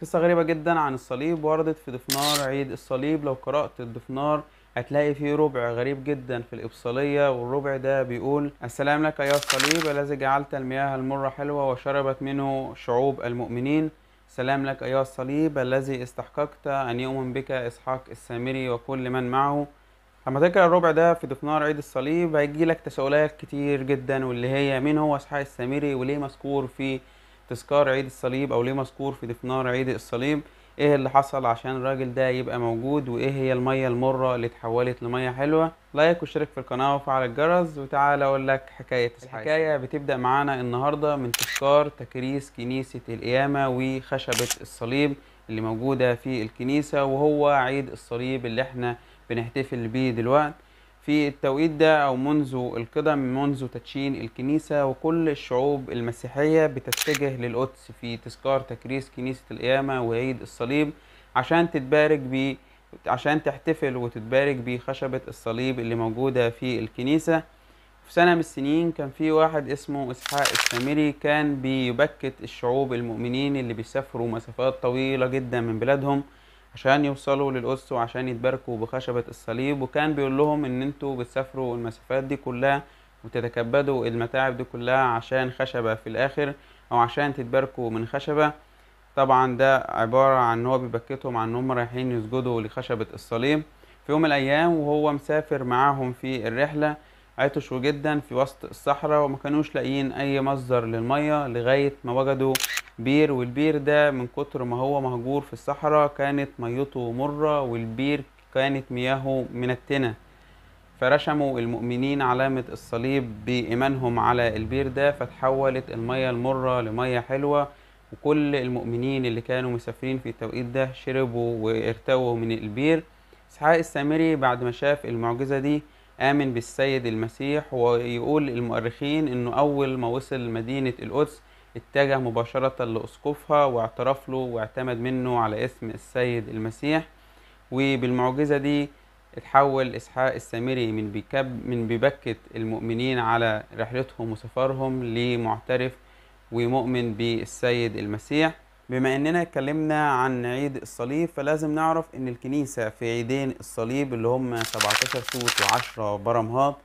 قصة غريبة جدا عن الصليب وردت في ضفنار عيد الصليب. لو قرأت الضفنار هتلاقي فيه ربع غريب جدا في الإبصالية، والربع ده بيقول: السلام لك أيها الصليب الذي جعلت المياه المرة حلوة وشربت منه شعوب المؤمنين. سلام لك أيها الصليب الذي استحققت أن يؤمن بك إسحاق السامري وكل من معه. لما تقرأ الربع ده في ضفنار عيد الصليب هيجيلك تساؤلات كتير جدا، واللي هي: مين هو إسحاق السامري؟ وليه مذكور في تذكار عيد الصليب؟ او ليه مذكور في ضفنار عيد الصليب؟ ايه اللي حصل عشان الراجل ده يبقى موجود؟ وايه هي المية المرة اللي اتحولت لمية حلوة؟ لايك واشترك في القناة وفعل الجرس، وتعالى اقول لك حكاية إسحاق. الحكاية بتبدأ معانا النهاردة من تذكار تكريس كنيسة القيامة وخشبة الصليب اللي موجودة في الكنيسة، وهو عيد الصليب اللي احنا بنحتفل بيه دلوقتي. في التوقيت ده أو منذ القدم، منذ تدشين الكنيسة، وكل الشعوب المسيحية بتتجه للقدس في تذكار تكريس كنيسة القيامة وعيد الصليب عشان تتبارك بيه، عشان تحتفل وتتبارك بخشبة الصليب اللي موجودة في الكنيسة. في سنة من السنين كان في واحد اسمه إسحاق السامري، كان بيبكت الشعوب المؤمنين اللي بيسافروا مسافات طويلة جدا من بلادهم عشان يوصلوا للقدس وعشان يتباركوا بخشبة الصليب. وكان بيقول لهم ان انتوا بتسافروا المسافات دي كلها وتتكبدوا المتاعب دي كلها عشان خشبة في الاخر، او عشان تتباركوا من خشبة. طبعا ده عبارة عن ان هو بيبكتهم عن ان هم رايحين يسجدوا لخشبة الصليب. في يوم من الايام وهو مسافر معاهم في الرحلة، عطشوا جدا في وسط الصحراء وما كانوش لاقيين اي مصدر للمية لغاية ما وجدوا بير. والبير ده من كتر ما هو مهجور في الصحراء كانت ميته مرة، والبير كانت مياهه منتنة. فرشموا المؤمنين علامة الصليب بإيمانهم على البير ده، فتحولت المية المرة لمية حلوة. وكل المؤمنين اللي كانوا مسافرين في التوقيت ده شربوا وارتووا من البير. إسحاق السامري بعد ما شاف المعجزة دي آمن بالسيد المسيح، ويقول المؤرخين إنه أول ما وصل مدينة القدس اتجه مباشرة لأسقفها واعترف له واعتمد منه على اسم السيد المسيح. وبالمعجزة دي اتحول إسحاق السامري من بيبكت المؤمنين على رحلتهم وسفرهم لمعترف ومؤمن بالسيد المسيح. بما اننا اتكلمنا عن عيد الصليب، فلازم نعرف ان الكنيسة في عيدين الصليب اللي هم 17 توت و10 برمهات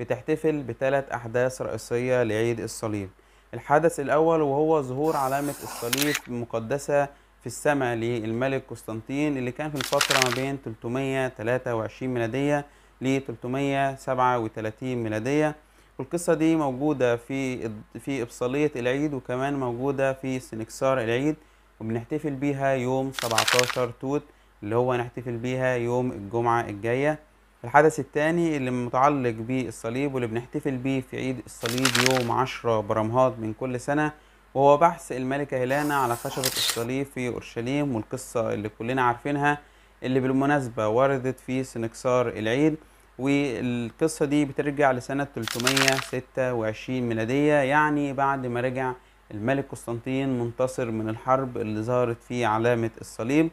بتحتفل بثلاث احداث رئيسية لعيد الصليب. الحدث الاول وهو ظهور علامة الصليب المقدسة في السماء للملك قسطنطين، اللي كان في الفترة ما بين 323 ميلادية ل 337 ميلادية. والقصة دي موجودة في إبصالية العيد، وكمان موجودة في سنكسار العيد، وبنحتفل بيها يوم 17 توت اللي هو نحتفل بيها يوم الجمعة الجاية. الحدث الثاني اللي متعلق بالصليب واللي بنحتفل بيه في عيد الصليب يوم 10 برمهات من كل سنة، وهو بحث الملكة هيلانا على خشبة الصليب في أورشليم، والقصة اللي كلنا عارفينها اللي بالمناسبة وردت في سنكسار العيد. والقصة دي بترجع لسنة 326 ميلادية، يعني بعد ما رجع الملك قسطنطين منتصر من الحرب اللي ظهرت فيه علامة الصليب.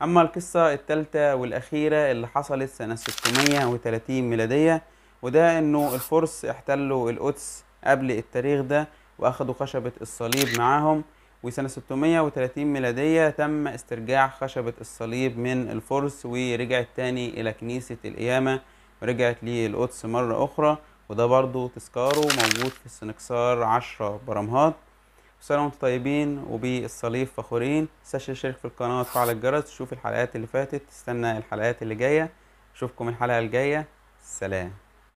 أما القصة الثالثة والأخيرة اللي حصلت سنة 630 ميلادية، وده إنه الفرس احتلوا القدس قبل التاريخ ده وأخدوا خشبة الصليب معاهم. وسنة 630 ميلادية تم استرجاع خشبة الصليب من الفرس ورجعت تاني إلى كنيسة القيامة ورجعت للقدس مرة أخرى. وده برضو تذكاره موجود في السنكسار 10 برمهات. سنة وانتم طيبين وبالصليب فخورين. متنساش تشترك في القناة وتفعل الجرس تشوف الحلقات اللي فاتت، تستنى الحلقات اللي جاية. اشوفكم الحلقة الجاية. سلام.